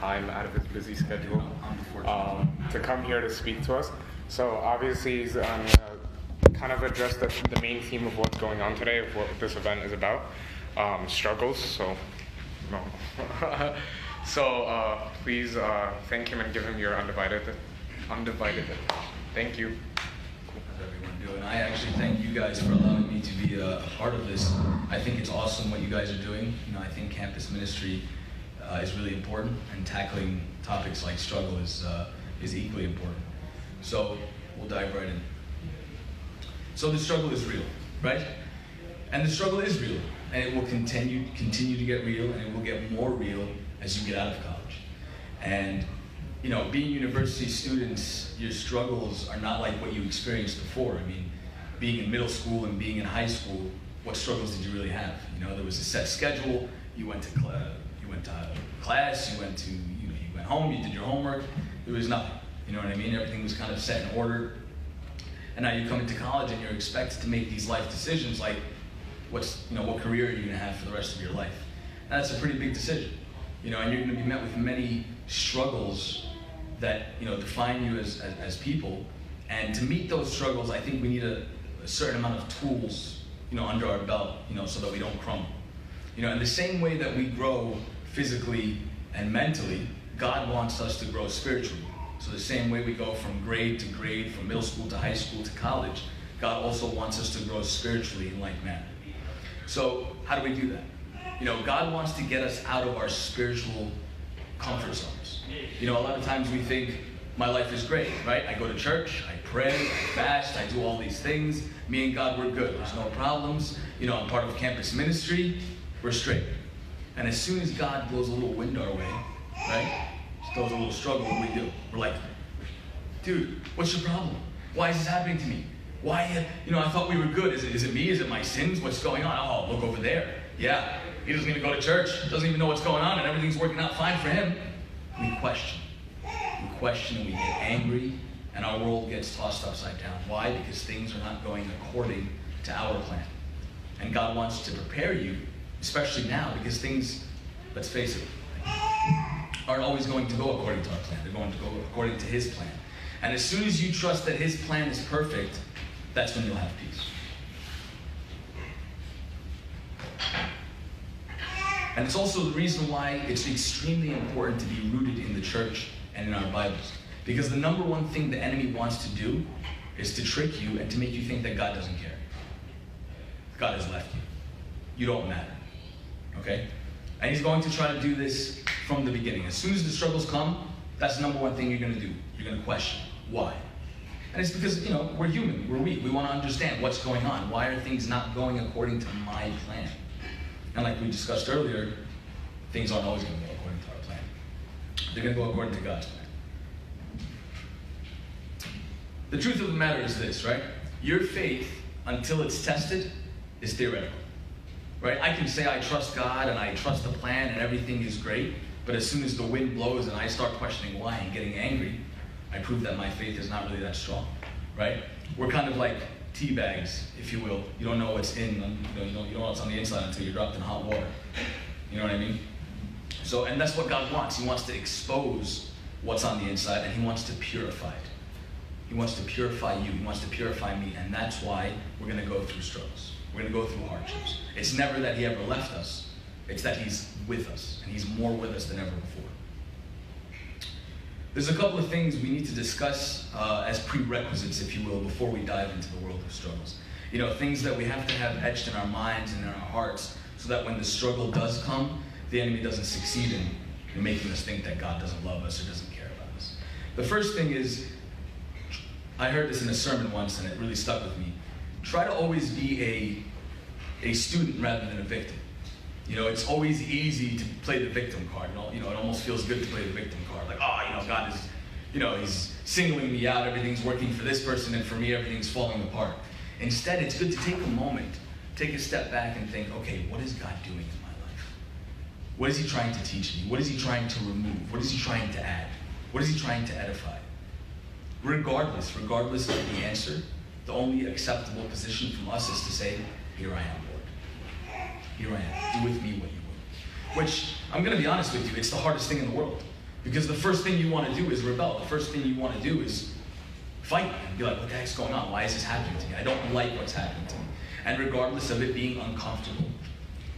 time out of his busy schedule to come here to speak to us. So obviously he's kind of address the main theme of what's going on today, of what this event is about, struggles. So, no. So please thank him and give him your undivided attention. Thank you. How's everyone doing? I actually thank you guys for allowing me to be a part of this. I think it's awesome what you guys are doing. I think campus ministry is really important, and tackling topics like struggle is equally important. So we'll dive right in. So the struggle is real, right? And the struggle is real, and it will continue to get real, and it will get more real as you get out of college. And being university students, your struggles are not like what you experienced before. I mean, being in middle school and being in high school, what struggles did you really have? There was a set schedule. You went to class. You went home. You did your homework. There was nothing. You know what I mean? Everything was kind of set in order. And now you come into college and you're expected to make these life decisions, like what career are you going to have for the rest of your life? And that's a pretty big decision. And you're going to be met with many struggles that define you as people. And to meet those struggles, I think we need a certain amount of tools under our belt, so that we don't crumble. In the same way that we grow physically and mentally, God wants us to grow spiritually. So the same way we go from grade to grade, from middle school to high school to college, God also wants us to grow spiritually in like manner. So how do we do that? God wants to get us out of our spiritual comfort zones. A lot of times we think, my life is great, right? I go to church, I pray, I fast, I do all these things. Me and God, we're good. There's no problems. I'm part of campus ministry. We're straight. And as soon as God blows a little wind our way, right? Throws a little struggle, what do? We're like, dude, what's your problem? Why is this happening to me? Why, I thought we were good. Is it me? Is it my sins? What's going on? Oh, look over there. Yeah, he doesn't even go to church, doesn't even know what's going on, and everything's working out fine for him. We question and we get angry, and our world gets tossed upside down. Why? Because things are not going according to our plan. And God wants to prepare you, especially now, because things, let's face it, aren't always going to go according to our plan. They're going to go according to His plan. And as soon as you trust that His plan is perfect, that's when you'll have peace. And it's also the reason why it's extremely important to be rooted in the church and in our Bibles. Because the number one thing the enemy wants to do is to trick you and to make you think that God doesn't care. God has left you. You don't matter. Okay? And he's going to try to do this from the beginning. As soon as the struggles come, that's the number one thing you're going to do. You're going to question. Why? And it's because, we're human. We're weak. We want to understand what's going on. Why are things not going according to my plan? And like we discussed earlier, things aren't always going to go according to our plan. They're going to go according to God's plan. The truth of the matter is this, right? Your faith, until it's tested, is theoretical. Right? I can say I trust God and I trust the plan and everything is great, but as soon as the wind blows and I start questioning why and getting angry, I prove that my faith is not really that strong. Right? We're kind of like tea bags, if you will. You don't know what's in them. You don't know what's on the inside until you're dropped in hot water. You know what I mean? So, and that's what God wants. He wants to expose what's on the inside, and He wants to purify it. He wants to purify you. He wants to purify me, and that's why we're going to go through struggles. We're going to go through hardships. It's never that He ever left us. It's that He's with us, and He's more with us than ever before. There's a couple of things we need to discuss as prerequisites, if you will, before we dive into the world of struggles. Things that we have to have etched in our minds and in our hearts so that when the struggle does come, the enemy doesn't succeed in making us think that God doesn't love us or doesn't care about us. The first thing is, I heard this in a sermon once and it really stuck with me. Try to always be a student rather than a victim. It's always easy to play the victim card. It almost feels good to play the victim card. Like, God is, He's singling me out. Everything's working for this person, and for me, everything's falling apart. Instead, it's good to take a moment, take a step back and think, okay, what is God doing in my life? What is He trying to teach me? What is He trying to remove? What is He trying to add? What is He trying to edify? Regardless of the answer, the only acceptable position from us is to say, here I am, Lord. Here I am. Do with me what you will. Which, I'm going to be honest with you, it's the hardest thing in the world. Because the first thing you want to do is rebel. The first thing you want to do is fight and be like, what the heck's going on? Why is this happening to me? I don't like what's happening to me. And regardless of it being uncomfortable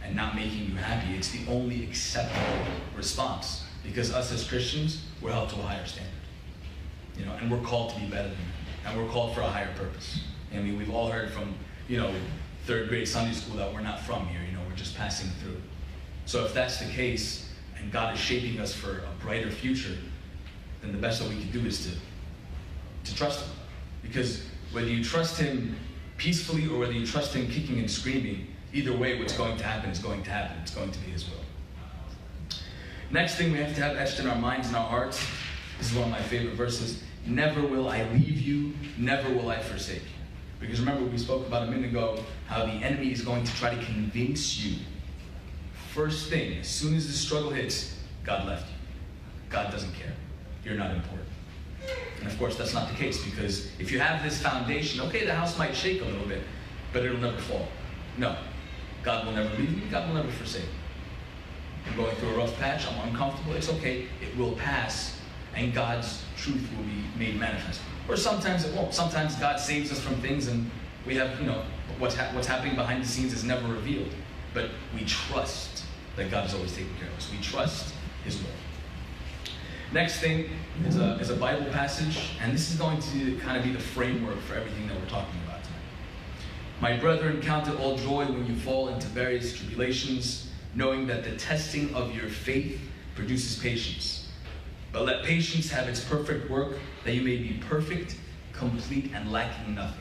and not making you happy, it's the only acceptable response. Because us as Christians, we're held to a higher standard. And we're called to be better than that. And we're called for a higher purpose. I mean, we've all heard from, third grade Sunday school that we're not from here, we're just passing through. So if that's the case, and God is shaping us for a brighter future, then the best that we can do is to trust Him. Because whether you trust Him peacefully or whether you trust Him kicking and screaming, either way, what's going to happen is going to happen. It's going to be His will. Next thing we have to have etched in our minds and our hearts, this is one of my favorite verses, never will I leave you, never will I forsake you. Because remember, we spoke about a minute ago how the enemy is going to try to convince you. First thing, as soon as the struggle hits, God left you. God doesn't care. You're not important. And of course, that's not the case, because if you have this foundation, okay, the house might shake a little bit, but it'll never fall. No. God will never leave me. God will never forsake me. I'm going through a rough patch. I'm uncomfortable. It's okay. It will pass, and God's truth will be made manifest. Or sometimes it won't. Sometimes God saves us from things, and we have, what's happening behind the scenes is never revealed. But we trust that God is always taking care of us. We trust His will. Next thing is a Bible passage, and this is going to kind of be the framework for everything that we're talking about tonight. My brethren, count it all joy when you fall into various tribulations, knowing that the testing of your faith produces patience. But let patience have its perfect work, that you may be perfect, complete, and lacking nothing.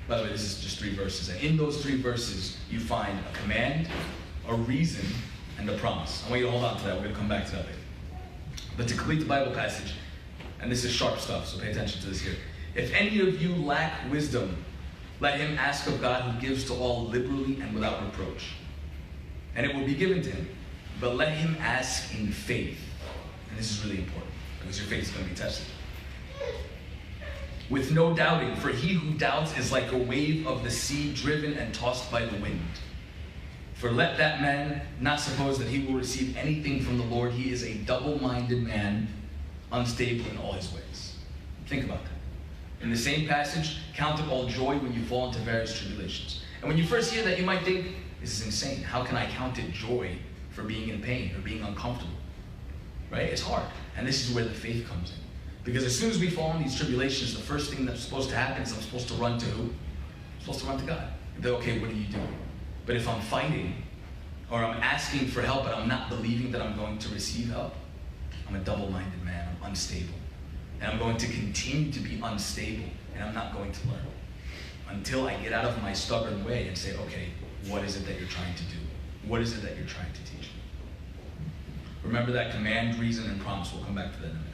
By the way, this is just 3 verses. And in those 3 verses, you find a command, a reason, and a promise. I want you to hold on to that. We're going to come back to that later. But to complete the Bible passage, and this is sharp stuff, so pay attention to this here. If any of you lack wisdom, let him ask of God, who gives to all liberally and without reproach, and it will be given to him. But let him ask in faith. And this is really important, because your faith is going to be tested. With no doubting, for he who doubts is like a wave of the sea driven and tossed by the wind. For let that man not suppose that he will receive anything from the Lord. He is a double-minded man, unstable in all his ways. Think about that. In the same passage, count it all joy when you fall into various tribulations. And when you first hear that, you might think, this is insane. How can I count it joy for being in pain or being uncomfortable? Right? It's hard. And this is where the faith comes in. Because as soon as we fall in these tribulations, the first thing that's supposed to happen is I'm supposed to run to who? I'm supposed to run to God. And then, okay, what do you do? But if I'm fighting, or I'm asking for help, but I'm not believing that I'm going to receive help, I'm a double-minded man. I'm unstable. And I'm going to continue to be unstable, and I'm not going to learn until I get out of my stubborn way and say, okay, what is it that you're trying to do? What is it that you're trying to teach me? Remember that command, reason, and promise. We'll come back to that in a minute.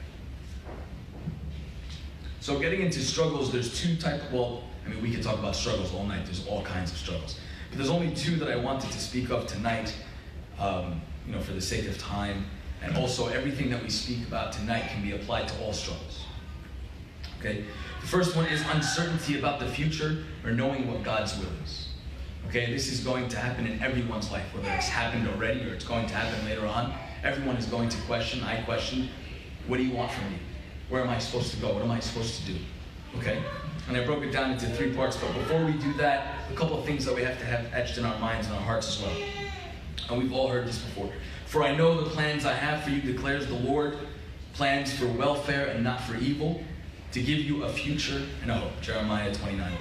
So getting into struggles, there's 2 types. Well, we could talk about struggles all night. There's all kinds of struggles. But there's only 2 that I wanted to speak of tonight, for the sake of time. And also, everything that we speak about tonight can be applied to all struggles. Okay? The first one is uncertainty about the future, or knowing what God's will is. Okay? This is going to happen in everyone's life, whether it's happened already or it's going to happen later on. Everyone is going to question, I question, what do you want from me? Where am I supposed to go? What am I supposed to do? Okay? And I broke it down into 3 parts, but before we do that, a couple of things that we have to have etched in our minds and our hearts as well. And we've all heard this before. For I know the plans I have for you, declares the Lord, plans for welfare and not for evil, to give you a future and a hope. Jeremiah 29:11.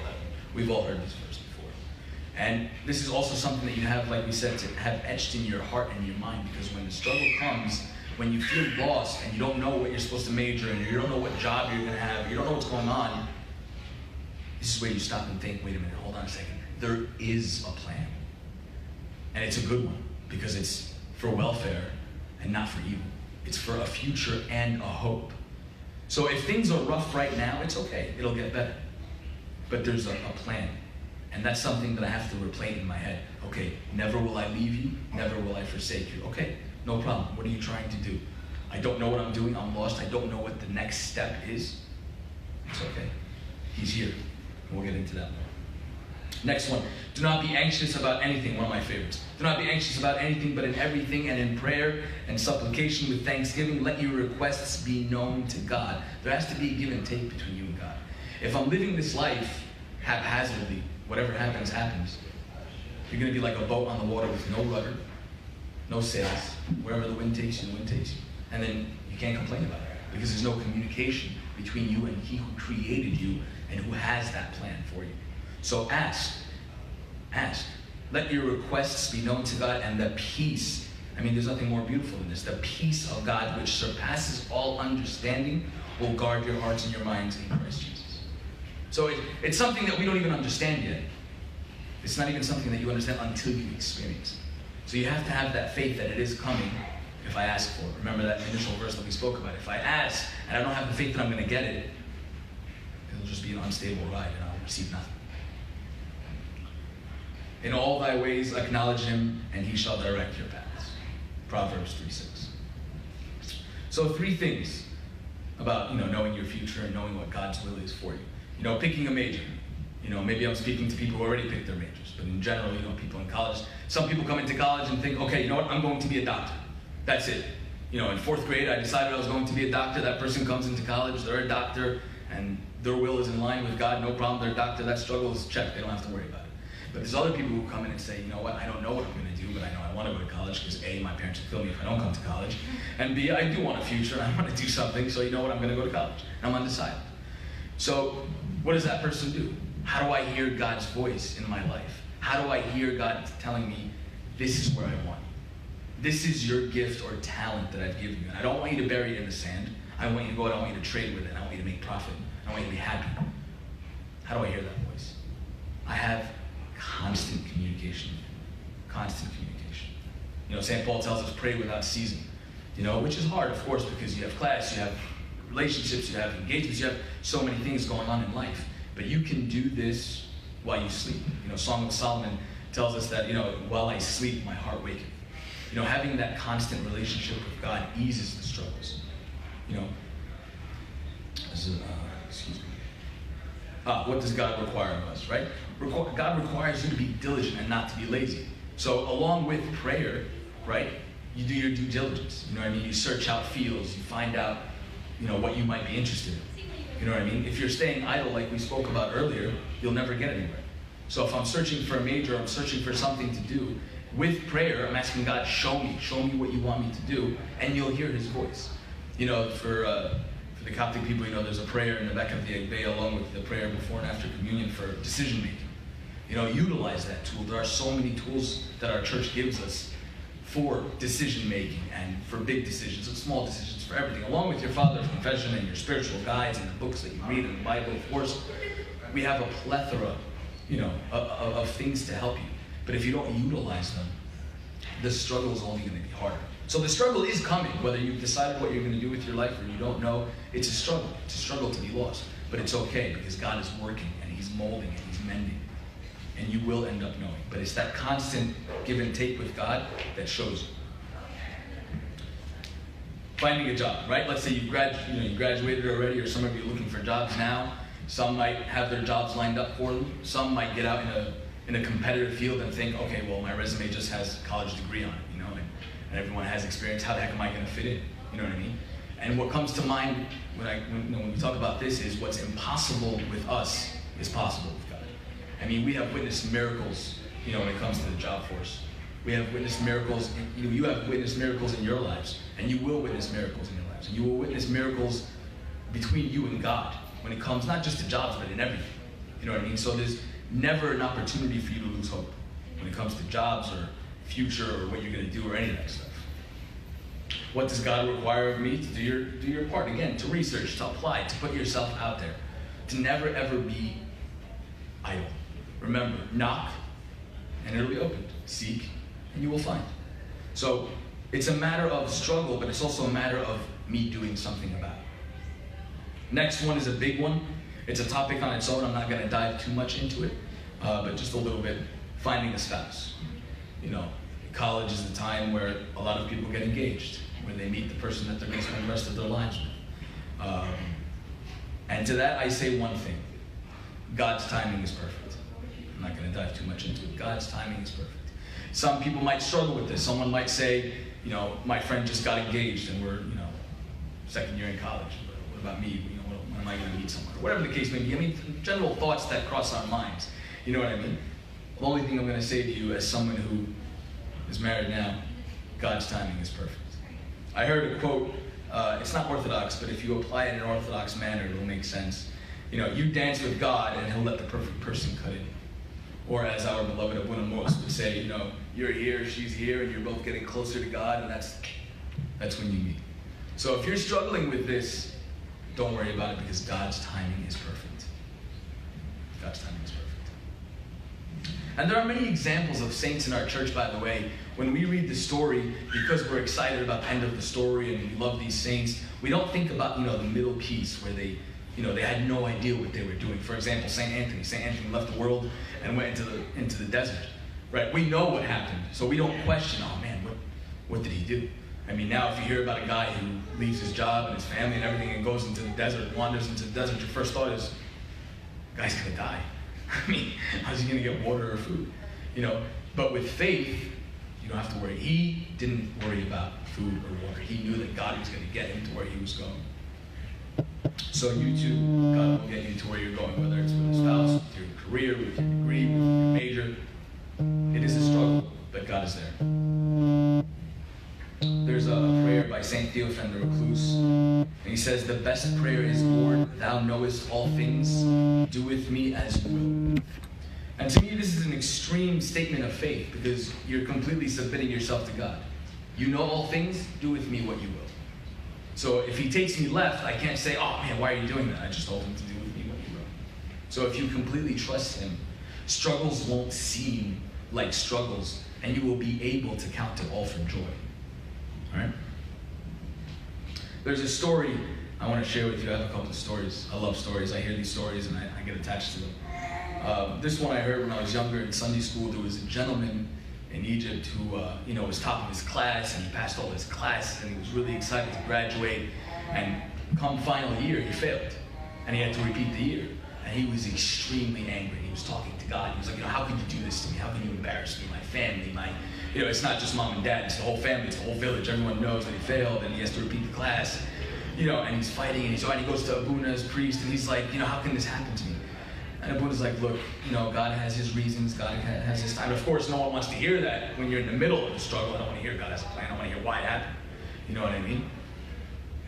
We've all heard this verse before. And this is also something that you have, like we said, to have etched in your heart and your mind, because when the struggle comes, when you feel lost and you don't know what you're supposed to major in, or you don't know what job you're going to have, or you don't know what's going on, this is where you stop and think, wait a minute, hold on a second. There is a plan. And it's a good one, because it's for welfare and not for evil. It's for a future and a hope. So if things are rough right now, it's okay. It'll get better. But there's a plan. And that's something that I have to replay in my head. Okay, never will I leave you. Never will I forsake you. Okay, no problem. What are you trying to do? I don't know what I'm doing. I'm lost. I don't know what the next step is. It's okay. He's here. We'll get into that more. Next one, do not be anxious about anything, one of my favorites. Do not be anxious about anything, but in everything and in prayer and supplication with thanksgiving, let your requests be known to God. There has to be a give and take between you and God. If I'm living this life haphazardly, whatever happens, happens. You're going to be like a boat on the water with no rudder, no sails. Wherever the wind takes you, the wind takes you. And then you can't complain about it because there's no communication between you and He who created you and who has that plan for you. So ask. Let your requests be known to God, and the peace, there's nothing more beautiful than this. The peace of God, which surpasses all understanding, will guard your hearts and your minds in Christ Jesus. So it's something that we don't even understand yet. It's not even something that you understand until you experience it. So you have to have that faith that it is coming if I ask for it. Remember that initial verse that we spoke about. If I ask and I don't have the faith that I'm going to get it, it'll just be an unstable ride and I'll receive nothing. In all thy ways acknowledge Him, and He shall direct your paths. Proverbs 3:6. So 3 things about knowing your future and knowing what God's will is for you. Picking a major. Maybe I'm speaking to people who already picked their majors, but in general, people in college. Some people come into college and think, okay, I'm going to be a doctor. That's it. In 4th grade, I decided I was going to be a doctor. That person comes into college, they're a doctor, and their will is in line with God. No problem, they're a doctor. That struggle is checked. They don't have to worry about it. But there's other people who come in and say, you know what, I don't know what I'm going to do, but I know I want to go to college because A, my parents will kill me if I don't come to college, and B, I do want a future and I want to do something, so you know what, I'm going to go to college. And I'm undecided. So what does that person do? How do I hear God's voice in my life? How do I hear God telling me, this is where I want you? This is your gift or talent that I've given you. And I don't want you to bury it in the sand. I want you to go out, I want you to trade with it. I want you to make profit. I want you to be happy. How do I hear that voice? I have constant communication. Constant communication. St. Paul tells us pray without ceasing. Which is hard, of course, because you have class, you have relationships, you have engagements, you have so many things going on in life. But you can do this while you sleep. Song of Solomon tells us that, while I sleep, my heart waketh. Having that constant relationship with God eases the struggles. Excuse me. What does God require of us, right? God requires you to be diligent and not to be lazy. So along with prayer, right, you do your due diligence. You search out fields, you find out, what you might be interested in. If you're staying idle like we spoke about earlier, you'll never get anywhere. So if I'm searching for a major, I'm searching for something to do, with prayer, I'm asking God, show me what you want me to do, and you'll hear His voice. For the Coptic people, there's a prayer in the back of the Agbeya along with the prayer before and after communion for decision making. Utilize that tool. There are so many tools that our church gives us for decision making and for big decisions and small decisions, for everything, along with your father's confession and your spiritual guides and the books that you read in the Bible. Of course, we have a plethora, of things to help you. But if you don't utilize them, the struggle is only going to be harder. So the struggle is coming, whether you've decided what you're going to do with your life or you don't know. It's a struggle. It's a struggle to be lost. But it's okay because God is working and He's molding and He's mending. And you will end up knowing. But it's that constant give and take with God that shows you. Finding a job, right? Let's say you graduated already, or some of you are looking for jobs now. Some might have their jobs lined up for them. Some might get out in a competitive field and think, okay, well, my resume just has a college degree on it, and everyone has experience. How the heck am I going to fit in? You know what I mean? And what comes to mind when we talk about this is what's impossible with us is possible with God. We have witnessed miracles, when it comes to the job force. We have witnessed miracles. You have witnessed miracles in your lives, and you will witness miracles in your lives, and you will witness miracles between you and God when it comes not just to jobs, but in everything. You know what I mean? So there's never an opportunity for you to lose hope when it comes to jobs or future or what you're going to do or any of that stuff. What does God require of me? To do your part. Again, to research, to apply, to put yourself out there, to never ever be idle. Remember, knock and it'll be opened. Seek and you will find. So it's a matter of struggle, but it's also a matter of me doing something about it. Next one is a big one. It's a topic on its own. I'm not going to dive too much into it, but just a little bit. Finding a spouse. College is the time where a lot of people get engaged, where they meet the person that they're going to spend the rest of their lives with. And to that I say one thing. God's timing is perfect. I'm not going to dive too much into it. God's timing is perfect. Some people might struggle with this. Someone might say, my friend just got engaged and we're, second year in college. What about me? When am I going to meet someone? Or whatever the case may be. I mean, general thoughts that cross our minds. You know what I mean? The only thing I'm going to say to you as someone who is married now, God's timing is perfect. I heard a quote, it's not orthodox, but if you apply it in an orthodox manner, it'll make sense. You dance with God and he'll let the perfect person cut in. Or as our beloved Abuna Mos would say, you're here, she's here, and you're both getting closer to God, and that's when you meet. So if you're struggling with this, don't worry about it because God's timing is perfect. God's timing is perfect. And there are many examples of saints in our church, by the way. When we read the story, because we're excited about the end of the story and we love these saints, we don't think about, the middle piece where they had no idea what they were doing. For example, St. Anthony. St. Anthony left the world and went into the desert. Right? We know what happened, so we don't question, oh man, what did he do? I mean, now if you hear about a guy who leaves his job and his family and everything and goes into the desert, wanders into the desert, your first thought is, the guy's gonna die. I mean, how's he gonna get water or food? But with faith, you don't have to worry. He didn't worry about food or water. He knew that God was gonna get him to where he was going. So you too, God will get you to where you're going, whether it's with a spouse, with your career, with your degree, with your major. It is a struggle, but God is there. There's a prayer by St. Theophan the Recluse, and he says, the best prayer is, Lord, thou knowest all things, do with me as you will. And to me, this is an extreme statement of faith, because you're completely submitting yourself to God. You know all things, do with me what you will. So if he takes me left, I can't say, oh man, why are you doing that? I just told him to do with me what he will. So if you completely trust him, struggles won't seem like struggles, and you will be able to count it all for joy. All right? There's a story I want to share with you. I have a couple of stories. I love stories. I hear these stories and I get attached to them. This one I heard when I was younger in Sunday school. There was a gentleman in Egypt who was top of his class, and he passed all his classes, and he was really excited to graduate. And come final year, he failed, and he had to repeat the year. And he was extremely angry. He was talking to God. He was like, how can you do this to me? How can you embarrass me, my family, it's not just mom and dad, it's the whole family, it's the whole village. Everyone knows that he failed and he has to repeat the class, and he's fighting, and he goes to Abuna, his priest, and he's like, how can this happen to me? And Abuna's like, look, God has his reasons, God has his time. Of course, no one wants to hear that when you're in the middle of the struggle. I don't want to hear God has a plan, I want to hear why it happened. You know what I mean?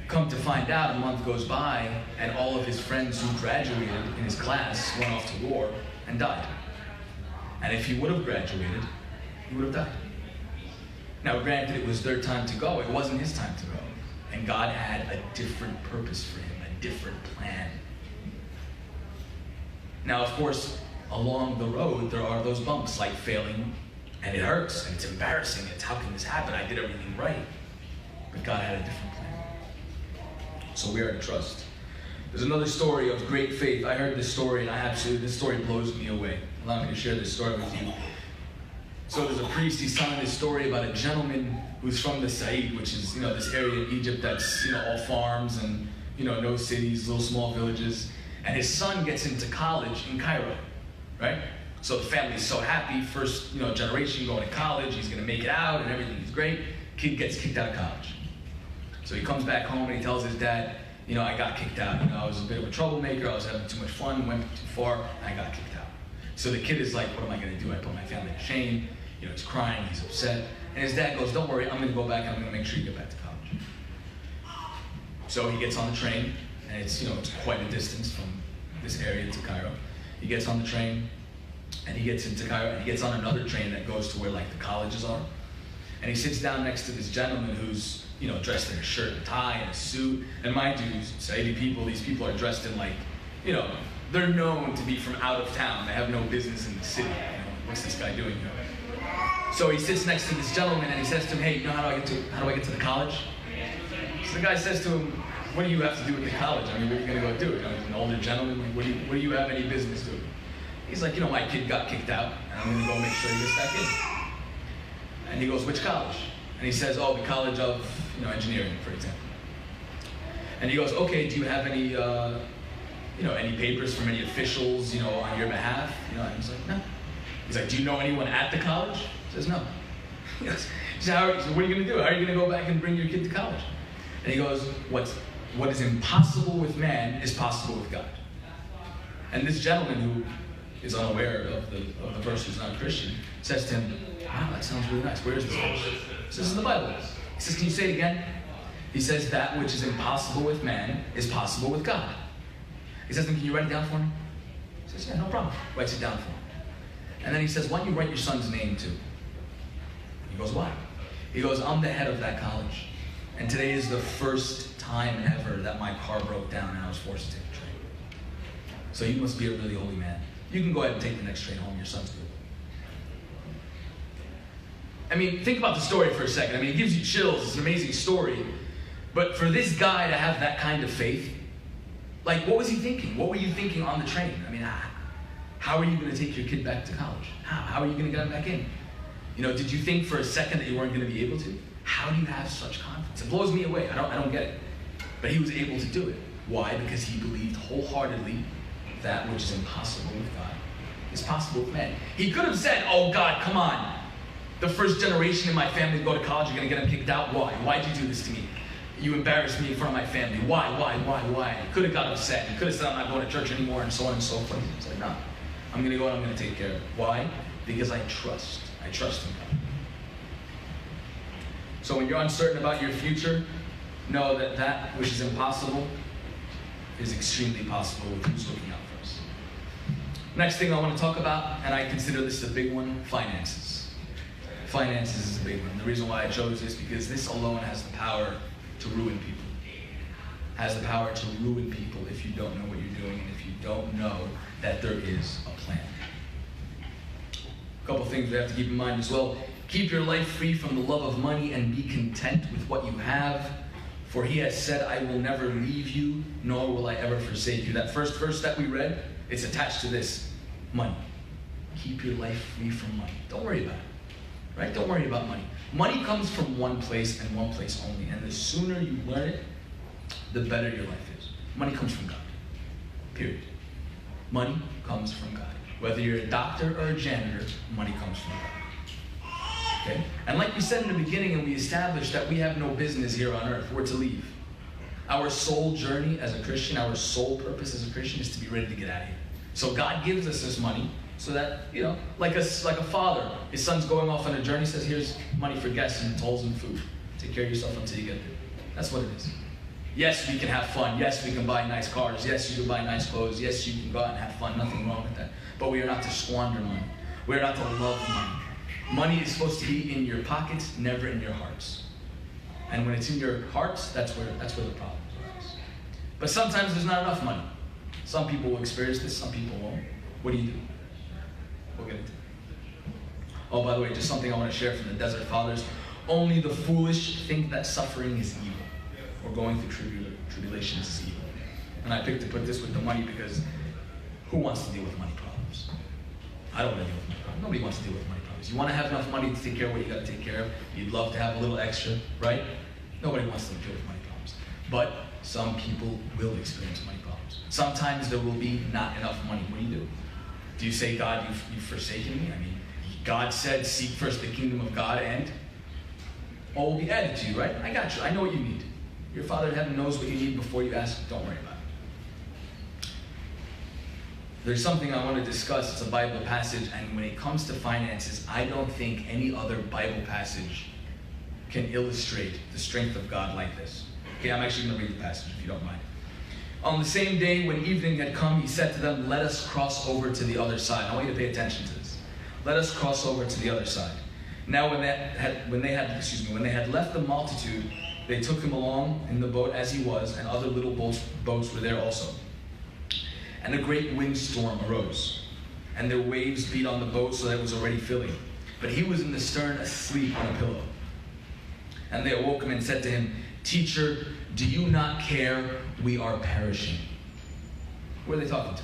Come to find out, a month goes by, and all of his friends who graduated in his class went off to war and died. And if he would have graduated, he would have died. Now, granted, it was their time to go. It wasn't his time to go. And God had a different purpose for him, a different plan. Now, of course, along the road, there are those bumps, like failing, and it hurts, and it's embarrassing. It's, how can this happen? I did everything right. But God had a different plan. So we are to trust. There's another story of great faith. I heard this story, and this story blows me away. Allow me to share this story with you. So there's a priest, he's telling this story about a gentleman who's from the Said, which is, this area in Egypt that's, all farms and, no cities, little small villages. And his son gets into college in Cairo, right? So the family's so happy, first, generation going to college, he's gonna make it out and everything's great. Kid gets kicked out of college. So he comes back home and he tells his dad, I got kicked out. I was a bit of a troublemaker, I was having too much fun, went too far, and I got kicked out. So the kid is like, what am I gonna do? I put my family to shame. He's crying, he's upset. And his dad goes, don't worry, I'm gonna go back and I'm gonna make sure you get back to college. So he gets on the train, and it's quite a distance from this area to Cairo. He gets on the train, and he gets into Cairo, and he gets on another train that goes to where the colleges are. And he sits down next to this gentleman who's, dressed in a shirt and tie and a suit. And mind you, Saudi people, these people are dressed in they're known to be from out of town. They have no business in the city. What's this guy doing here? So he sits next to this gentleman and he says to him, hey, how do I get to the college? So the guy says to him, what do you have to do with the college? I mean, what are you gonna go do? He's an older gentleman, what do you have any business doing? He's like, my kid got kicked out and I'm gonna go make sure he gets back in. And he goes, which college? And he says, the College of, Engineering, for example. And he goes, okay, do you have any, any papers from any officials, on your behalf? And he's like, no. He's like, do you know anyone at the college? He says, no. He goes, what are you going to do? How are you going to go back and bring your kid to college? And he goes, what is impossible with man is possible with God. And this gentleman who is unaware of the verse, who's not a Christian, says to him, wow, that sounds really nice. Where is this verse? He says, this is in the Bible. He says, can you say it again? He says, that which is impossible with man is possible with God. He says, then can you write it down for me? He says, yeah, no problem. Writes it down for him. And then he says, why don't you write your son's name too? He goes, why? He goes, I'm the head of that college. And today is the first time ever that my car broke down and I was forced to take a train. So you must be a really holy man. You can go ahead and take the next train home. Your son's good. I mean, think about the story for a second. I mean, it gives you chills. It's an amazing story. But for this guy to have that kind of faith, like, what was he thinking? What were you thinking on the train? I mean, how are you going to take your kid back to college? How are you going to get him back in? You know, did you think for a second that you weren't going to be able to? How do you have such confidence? It blows me away. I don't get it. But he was able to do it. Why? Because he believed wholeheartedly that which is impossible with God is possible with man. He could have said, oh God, come on. The first generation in my family to go to college, you're going to get them kicked out. Why? Why'd you do this to me? You embarrassed me in front of my family. Why? He could have got upset. He could have said, I'm not going to church anymore, and so on and so forth. He's like, no. I'm going to go and I'm going to take care of it. Why? Because I trust. I trust in God. So when you're uncertain about your future, know that that which is impossible is extremely possible with who's looking out for us. Next thing I want to talk about, and I consider this a big one, finances. Finances is a big one. The reason why I chose this, because this alone has the power to ruin people. Has the power to ruin people if you don't know what you're doing and if you don't know that there is a plan. A couple things we have to keep in mind as well. Keep your life free from the love of money and be content with what you have. For he has said, I will never leave you, nor will I ever forsake you. That first verse that we read, it's attached to this, money. Keep your life free from money. Don't worry about it, right? Don't worry about money. Money comes from one place and one place only. And the sooner you learn it, the better your life is. Money comes from God, period. Money comes from God. Whether you're a doctor or a janitor, money comes from God. Okay? And like we said in the beginning, and we established that we have no business here on earth. We're to leave. Our sole journey as a Christian, our sole purpose as a Christian is to be ready to get out of here. So God gives us this money so that, you know, like a father, his son's going off on a journey, says, here's money for gas and tolls and food. Take care of yourself until you get there. That's what it is. Yes, we can have fun. Yes, we can buy nice cars. Yes, you can buy nice clothes. Yes, you can go out and have fun. Nothing wrong with that. But we are not to squander money. We are not to love money. Money is supposed to be in your pockets, never in your hearts. And when it's in your hearts, that's where the problems arise. But sometimes there's not enough money. Some people will experience this, some people won't. What do? We'll get into it. Oh, by the way, just something I want to share from the Desert Fathers. Only the foolish think that suffering is evil, or going through tribulations is evil. And I picked to put this with the money because who wants to deal with money problems? I don't want to deal with money problems. Nobody wants to deal with money problems. You want to have enough money to take care of what you got to take care of. You'd love to have a little extra, right? Nobody wants to deal with money problems. But some people will experience money problems. Sometimes there will be not enough money. What do? Do you say, God, you've forsaken me? I mean, God said, seek first the kingdom of God and all will be added to you, right? I got you. I know what you need. Your Father in heaven knows what you need before you ask. Don't worry about it. There's something I want to discuss. It's a Bible passage, and when it comes to finances, I don't think any other Bible passage can illustrate the strength of God like this. Okay, I'm actually going to read the passage if you don't mind. On the same day when evening had come, he said to them, let us cross over to the other side. I want you to pay attention to this. Let us cross over to the other side. Now when they had left the multitude, they took him along in the boat as he was, and other little boats were there also. And a great windstorm arose, and their waves beat on the boat so that it was already filling. But he was in the stern asleep on a pillow. And they awoke him and said to him, Teacher, do you not care? We are perishing. Who are they talking to?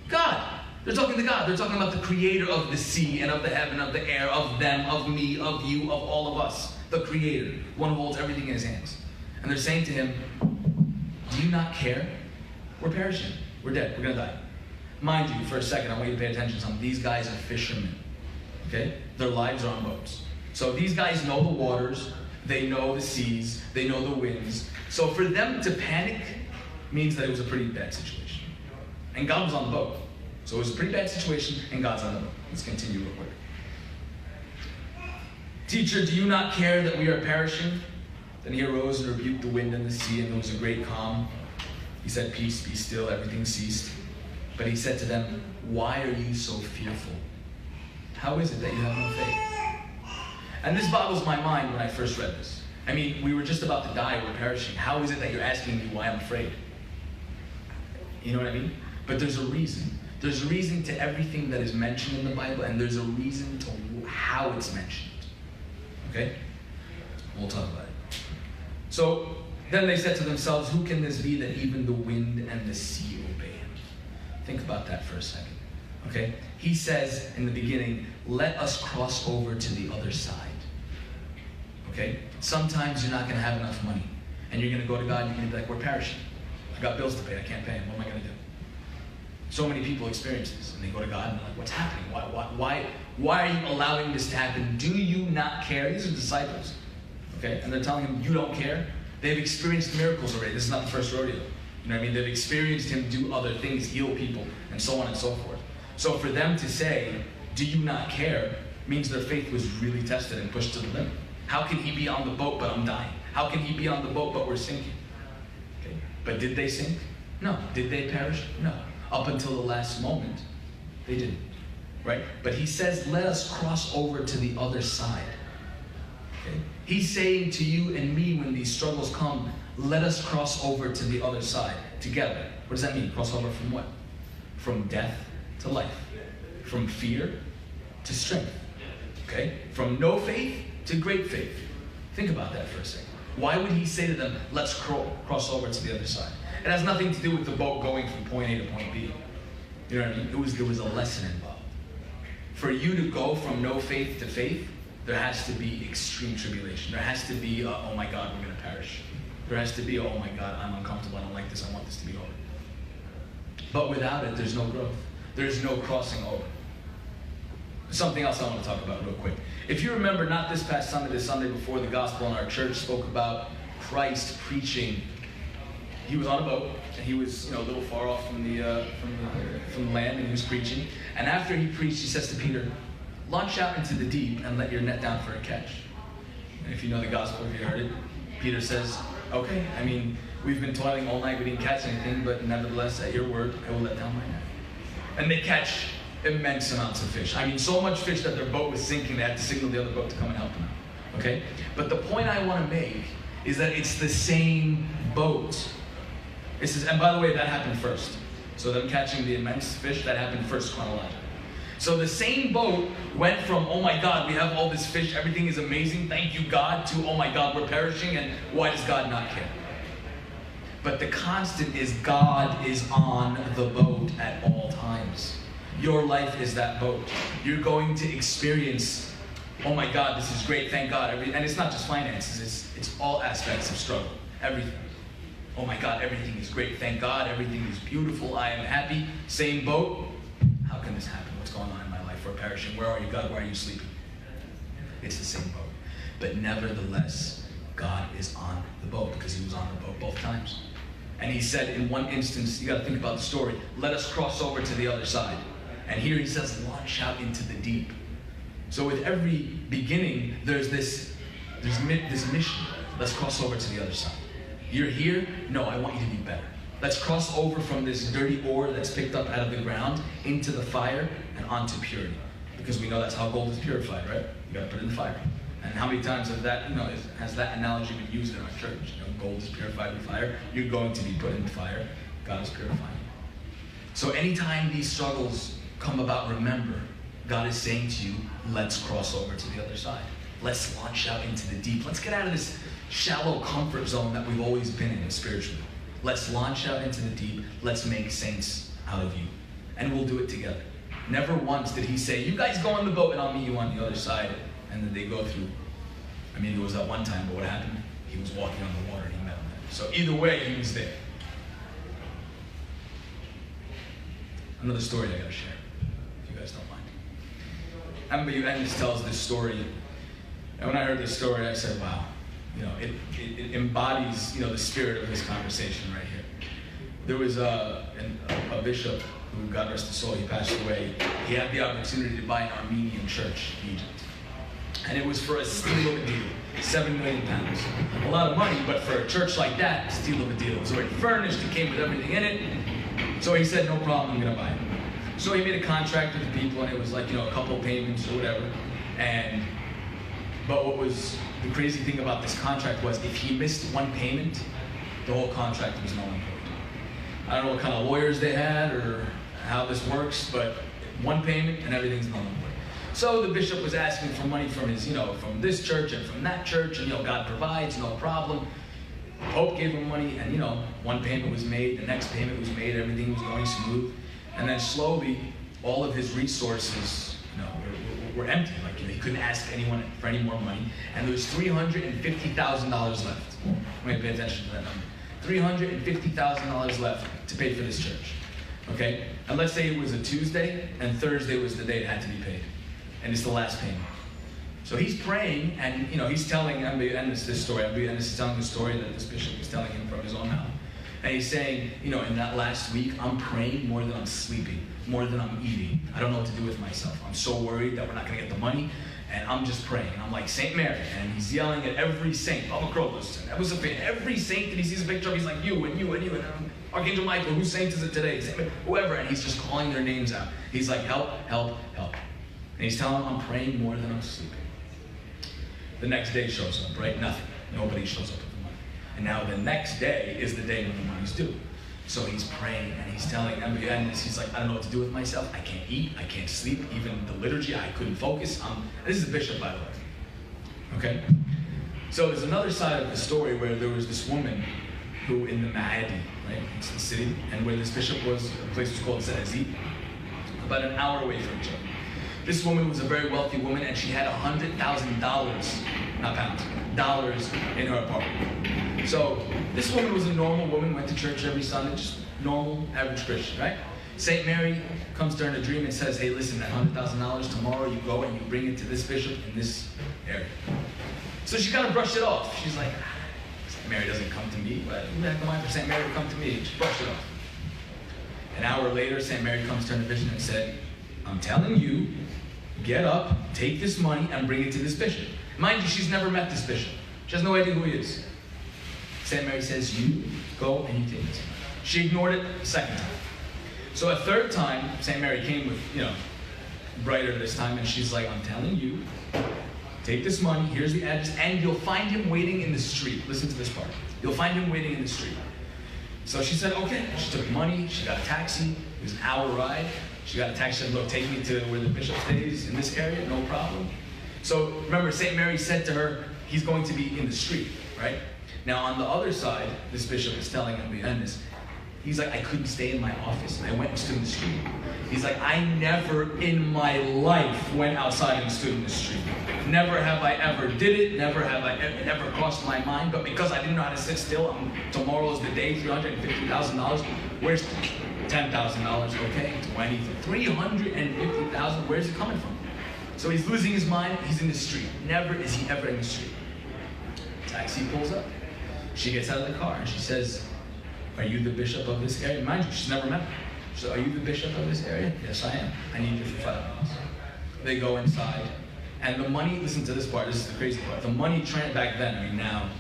God. They're talking to God. They're talking about the creator of the sea and of the heaven, of the air, of them, of me, of you, of all of us. The creator, one who holds everything in his hands. And they're saying to him, do you not care? We're perishing. We're dead. We're going to die. Mind you, for a second, I want you to pay attention to something. These guys are fishermen. Okay? Their lives are on boats. So these guys know the waters, they know the seas, they know the winds. So for them to panic means that it was a pretty bad situation. And God was on the boat. So it was a pretty bad situation, and God's on the boat. Let's continue real quick. Teacher, do you not care that we are perishing? Then he arose and rebuked the wind and the sea, and there was a great calm. He said, peace, be still. Everything ceased. But he said to them, why are you so fearful? How is it that you have no faith? And this boggles my mind when I first read this. I mean, we were just about to die, we're perishing. How is it that you're asking me why I'm afraid? You know what I mean? But there's a reason. There's a reason to everything that is mentioned in the Bible, and there's a reason to how it's mentioned. Okay? We'll talk about it. So, then they said to themselves, who can this be that even the wind and the sea obey him? Think about that for a second. Okay? He says in the beginning, let us cross over to the other side. Okay? Sometimes you're not going to have enough money. And you're going to go to God and you're going to be like, we're perishing. I got bills to pay. I can't pay them. What am I going to do? So many people experience this. And they go to God and they're like, what's happening? Why are you allowing this to happen? Do you not care? These are disciples. Okay? And they're telling him, you don't care? They've experienced miracles already. This is not the first rodeo. You know what I mean? They've experienced him do other things, heal people, and so on and so forth. So for them to say, do you not care, means their faith was really tested and pushed to the limit. How can he be on the boat but I'm dying? How can he be on the boat but we're sinking? Okay. But did they sink? No. Did they perish? No. Up until the last moment, they didn't. Right? But he says, let us cross over to the other side. Okay? He's saying to you and me when these struggles come, let us cross over to the other side together. What does that mean? Cross over from what? From death to life. From fear to strength. Okay? From no faith to great faith. Think about that for a second. Why would he say to them, let's cross over to the other side? It has nothing to do with the boat going from point A to point B. You know what I mean? There was a lesson involved. For you to go from no faith to faith, there has to be extreme tribulation. There has to be, oh my God, we're going to perish. There has to be, oh my God, I'm uncomfortable, I don't like this, I want this to be over. But without it, there's no growth. There's no crossing over. Something else I want to talk about real quick. If you remember, not this past Sunday, the Sunday before, the gospel in our church spoke about Christ preaching. He was on a boat, and he was a little far off from the land, and he was preaching. And after he preached, he says to Peter, launch out into the deep and let your net down for a catch. And if you know the gospel, if you heard it, Peter says, okay, I mean, we've been toiling all night, we didn't catch anything, but nevertheless, at your word, I will let down my net. And they catch immense amounts of fish. I mean, so much fish that their boat was sinking, they had to signal the other boat to come and help them out. Okay? But the point I want to make is that it's the same boat. And by the way, that happened first. So them catching the immense fish, that happened first chronologically. So the same boat went from, oh my God, we have all this fish, everything is amazing, thank you God, to, oh my God, we're perishing, and why does God not care? But the constant is God is on the boat at all times. Your life is that boat. You're going to experience, oh my God, this is great, thank God. And it's not just finances, it's all aspects of struggle, everything. Oh my God, everything is great, thank God, everything is beautiful, I am happy. Same boat. How can this happen? What's going on in my life? We're perishing. Where are you, God? Why are you sleeping? It's the same boat. But nevertheless, God is on the boat because he was on the boat both times. And he said in one instance, you got to think about the story, let us cross over to the other side. And here he says, launch out into the deep. So with every beginning, there's this mission. Let's cross over to the other side. You're here? No, I want you to be better. Let's cross over from this dirty ore that's picked up out of the ground into the fire and onto purity. Because we know that's how gold is purified, right? You got to put it in the fire. And how many times has that analogy been used in our church? Gold is purified in fire. You're going to be put in the fire. God is purifying. So anytime these struggles come about, remember, God is saying to you, let's cross over to the other side. Let's launch out into the deep. Let's get out of this shallow comfort zone that we've always been in spiritually. Let's launch out into the deep. Let's make saints out of you. And we'll do it together. Never once did he say, you guys go on the boat and I'll meet you on the other side. And then they go through. I mean, there was that one time, but what happened? He was walking on the water and he met him there. So either way, he was there. another story I gotta share, if you guys don't mind. Emily Ennis tells this story, and when I heard this story, I said, wow, it embodies, the spirit of this conversation right here. There was a bishop who, God rest his soul, he passed away. He had the opportunity to buy an Armenian church in Egypt. And it was for a steal of a deal, £7 million. A lot of money, but for a church like that, steal of a deal. It was already furnished, it came with everything in it. So he said, no problem, I'm gonna buy it. So he made a contract with the people, and it was like, a couple payments or whatever. But what was the crazy thing about this contract was if he missed one payment, the whole contract was null and void. I don't know what kind of lawyers they had or how this works, but one payment and everything's null and void. So the bishop was asking for money from his, from this church and from that church, and God provides, no problem. The Pope gave him money, and one payment was made, the next payment was made, everything was going smooth, and then slowly all of his resources, were empty. Like he couldn't ask anyone for any more money, and there was $350,000 left. I'm going to pay attention to that number. $350,000 left to pay for this church. Okay, and let's say it was a Tuesday, and Thursday was the day it had to be paid. And it's the last payment. So he's praying, and he's telling this story. Ennis is telling the story that this bishop is telling him from his own mouth. And he's saying, in that last week, I'm praying more than I'm sleeping, more than I'm eating. I don't know what to do with myself. I'm so worried that we're not going to get the money, and I'm just praying. And I'm like, Saint Mary, and he's yelling at every saint, every saint that he sees a picture of, he's like, you, and you, and you, and Archangel Michael, whose saint is it today? Whoever, and he's just calling their names out. He's like, help, help, help. And he's telling them, I'm praying more than I'm sleeping. The next day shows up, right? Nothing. Nobody shows up with the money. And now the next day is the day when the money's due. So he's praying, and he's telling Emily Ennis, he's like, I don't know what to do with myself. I can't eat. I can't sleep. Even the liturgy, I couldn't focus. This is a bishop, by the way. Okay? So there's another side of the story where there was this woman who in the Mahdi, right? It's the city, and where this bishop was, the place was called Zedazit, about an hour away from each other. This woman was a very wealthy woman, and she had $100,000, not pounds, dollars in her apartment. So this woman was a normal woman, went to church every Sunday, just normal, average Christian, right? Saint Mary comes to her in a dream and says, hey, listen, that $100,000, tomorrow you go and you bring it to this bishop in this area. So she kind of brushed it off. She's like, Saint Mary doesn't come to me. Who the heck am I for Saint Mary to come to me? She brushed it off. An hour later, Saint Mary comes to her in a vision and said, I'm telling you, get up, take this money, and bring it to this bishop. Mind you, she's never met this bishop. She has no idea who he is. St. Mary says, you go and you take this money. She ignored it a second time. So a third time, St. Mary came with, brighter this time, and she's like, I'm telling you, take this money, here's the address, and you'll find him waiting in the street. Listen to this part. You'll find him waiting in the street. So she said, okay. She took money, she got a taxi, it was an hour ride. She got a taxi, said, look, take me to where the bishop stays in this area, no problem. So remember, St. Mary said to her, he's going to be in the street, right? Now on the other side, this bishop is telling him behind this, he's like, I couldn't stay in my office. I went and stood in the street. He's like, I never in my life went outside and stood in the street. Never have I ever did it. Never have I ever crossed my mind. But because I didn't know how to sit still, tomorrow's the day, $350,000. Where's $10,000? Okay, 20, 350,000. Where's it coming from? So he's losing his mind. He's in the street. Never is he ever in the street. Taxi pulls up. She gets out of the car and she says, are you the bishop of this area? Mind you, she's never met him. So, are you the bishop of this area? Yes, I am. I need you for 5 minutes. They go inside, and the money, listen to this part, this is the crazy part. The money back then, I mean now,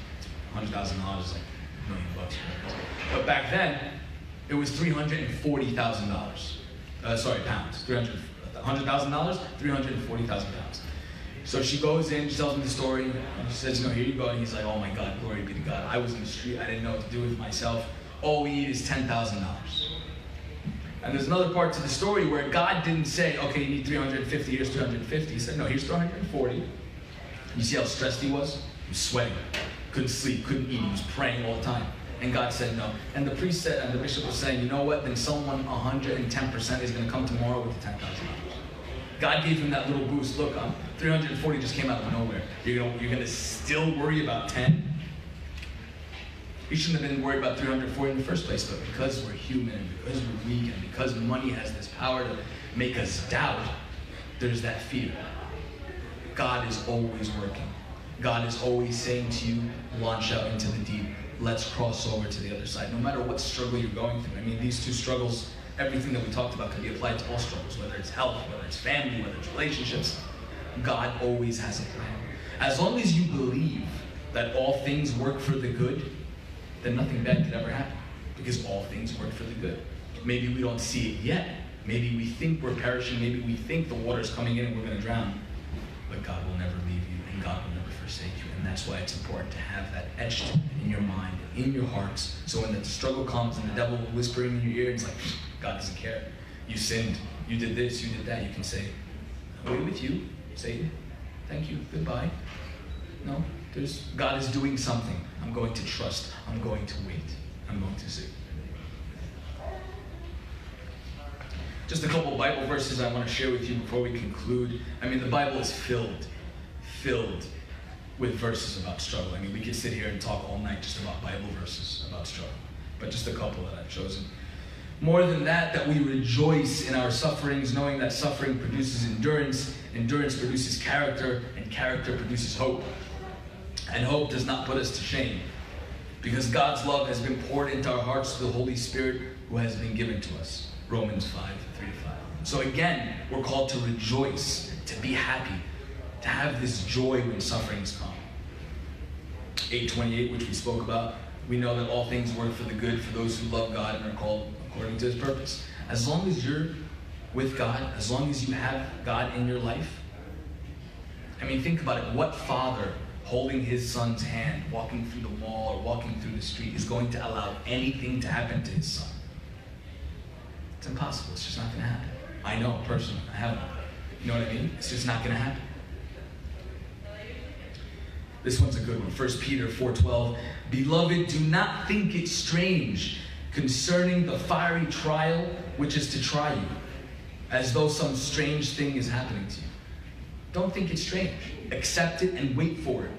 $100,000 is like $1 million bucks. But back then, it was $340,000. Pounds. $100,000, $340,000 pounds. So she goes in, she tells him the story, and she says, here you go. And he's like, oh my God, glory be to God. I was in the street, I didn't know what to do with myself. All we need is $10,000. And there's another part to the story where God didn't say, okay, you need 350, here's 350. He said, no, here's 340. You see how stressed he was? He was sweating, couldn't sleep, couldn't eat, he was praying all the time. And God said no. And the priest said, and the bishop was saying, you know what, then someone 110% is gonna come tomorrow with the $10,000. God gave him that little boost. Look, 340 just came out of nowhere. You're gonna still worry about 10? He shouldn't have been worried about 340 in the first place, but because we're human, and because we're weak, and because money has this power to make us doubt, there's that fear. God is always working. God is always saying to you, launch out into the deep. Let's cross over to the other side. No matter what struggle you're going through. I mean, these two struggles, everything that we talked about can be applied to all struggles, whether it's health, whether it's family, whether it's relationships. God always has a plan. As long as you believe that all things work for the good, then nothing bad could ever happen, because all things work for the good. Maybe we don't see it yet. Maybe we think we're perishing. Maybe we think the water's coming in and we're going to drown. But God will never leave you, and God will never forsake you. And that's why it's important to have that etched in your mind, in your hearts. So when the struggle comes and the devil whispering in your ear, it's like, God doesn't care. You sinned. You did this. You did that. You can say, away with you, Satan. Thank you. Goodbye. No, God is doing something. I'm going to trust. I'm going to wait. I'm going to see. Just a couple Bible verses I want to share with you before we conclude. I mean, the Bible is filled with verses about struggle. I mean, we could sit here and talk all night just about Bible verses about struggle. But just a couple that I've chosen. More than that we rejoice in our sufferings, knowing that suffering produces endurance, endurance produces character, and character produces hope. And hope does not put us to shame, because God's love has been poured into our hearts through the Holy Spirit who has been given to us. Romans 5:3-5. So again, we're called to rejoice, to be happy, to have this joy when sufferings come. 8:28, which we spoke about, we know that all things work for the good for those who love God and are called according to his purpose. As long as you're with God, as long as you have God in your life, I mean, think about it. What father holding his son's hand, walking through the mall or walking through the street, is going to allow anything to happen to his son? It's impossible. It's just not going to happen. I know personally. I have one. You know what I mean? It's just not going to happen. This one's a good one. 1 Peter 4:12. Beloved, do not think it strange concerning the fiery trial which is to try you, as though some strange thing is happening to you. Don't think it's strange. Accept it and wait for it.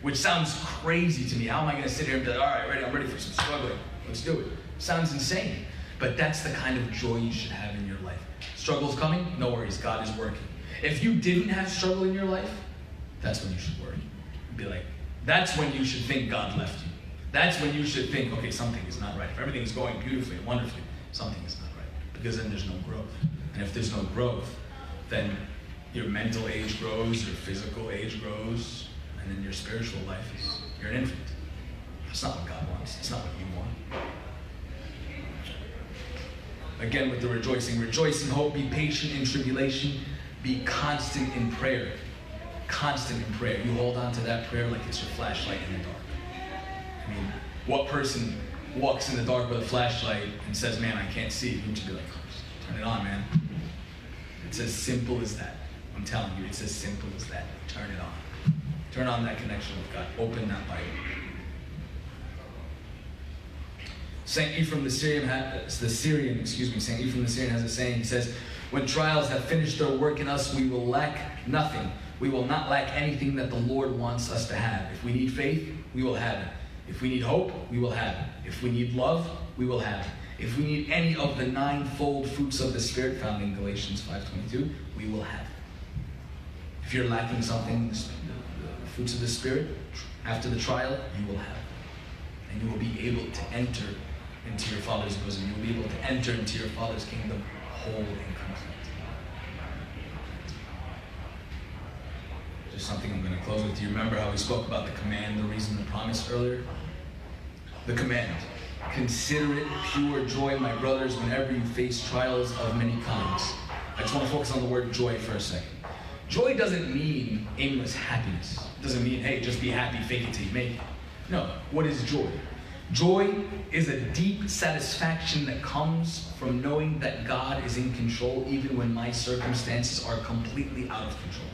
Which sounds crazy to me. How am I going to sit here and be like, all right, I'm ready for some struggling. Let's do it. Sounds insane. But that's the kind of joy you should have in your life. Struggle's coming? No worries. God is working. If you didn't have struggle in your life, that's when you should worry. Be like, that's when you should think God left you. That's when you should think, okay, something is not right. If everything is going beautifully and wonderfully, something is not right. Because then there's no growth. And if there's no growth, then your mental age grows, your physical age grows, and then your spiritual life is, you're an infant. That's not what God wants. It's not what you want. Again, with the rejoicing. Rejoice in hope, be patient in tribulation, be constant in prayer. Constant in prayer. You hold on to that prayer like it's your flashlight in the dark. I mean, what person walks in the dark with a flashlight and says, man, I can't see? You'd be like, turn it on, man. It's as simple as that. I'm telling you, it's as simple as that. Turn it on. Turn on that connection with God. Open that Bible. Saint Ephraim the Syrian has a saying. He says, when trials have finished their work in us, we will lack nothing. We will not lack anything that the Lord wants us to have. If we need faith, we will have it. If we need hope, we will have it. If we need love, we will have it. If we need any of the ninefold fruits of the Spirit found in Galatians 5:22, we will have it. If you're lacking something, the fruits of the Spirit, after the trial, you will have it. And you will be able to enter into your Father's bosom. You will be able to enter into your Father's kingdom whole and complete. Just something I'm going to close with. Do you remember how we spoke about the command, the reason, the promise earlier? The command. Consider it pure joy, my brothers, whenever you face trials of many kinds. I just want to focus on the word joy for a second. Joy doesn't mean aimless happiness. It doesn't mean, hey, just be happy, fake it till you make it. No. What is joy? Joy is a deep satisfaction that comes from knowing that God is in control even when my circumstances are completely out of control.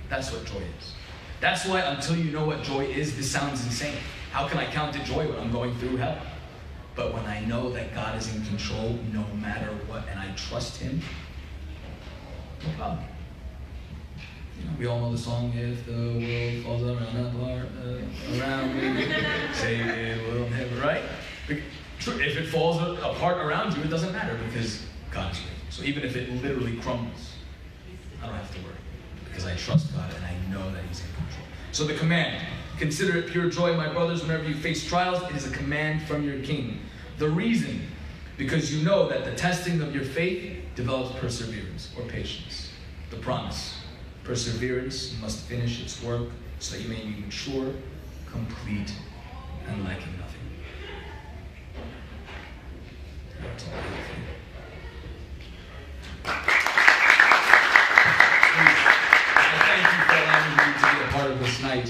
That's what joy is. That's why until you know what joy is, this sounds insane. How can I count it joy when I'm going through hell? But when I know that God is in control no matter what, and I trust him, no problem. We all know the song, if the world falls around me, say it will never, right? If it falls apart around you, it doesn't matter because God is with you. So even if it literally crumbles, I don't have to worry because I trust God and I know that He's in control. So the command, consider it pure joy, my brothers, whenever you face trials. It is a command from your King. The reason, because you know that the testing of your faith develops perseverance or patience. The promise, perseverance must finish its work so that you may be mature, complete, and lacking nothing. That's all I have for you. I thank you for allowing me to be a part of this night.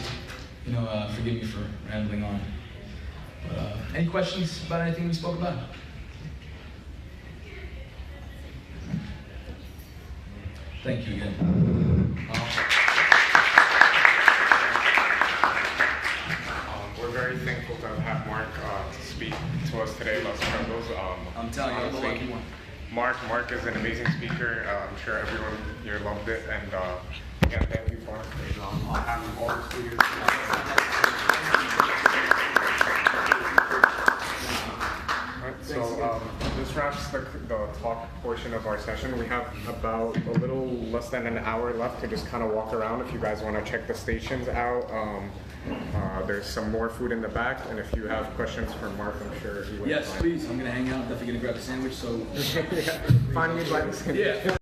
Forgive me for rambling on. But any questions about anything we spoke about? Thank you again. We're very thankful to have Mark to speak to us today about struggles. I'm telling you, I'm the lucky one. Mark is an amazing speaker. I'm sure everyone here loved it. And again, thank you, Mark. I'll have all the speakers. So this wraps the talk portion of our session. We have about a little less than an hour left to just kind of walk around if you guys want to check the stations out. There's some more food in the back, and if you have questions for Mark, I'm sure he would. Yes, please. I'm going to hang out. I'm definitely going to grab a sandwich. So yeah. Find me by the sandwich. Yeah.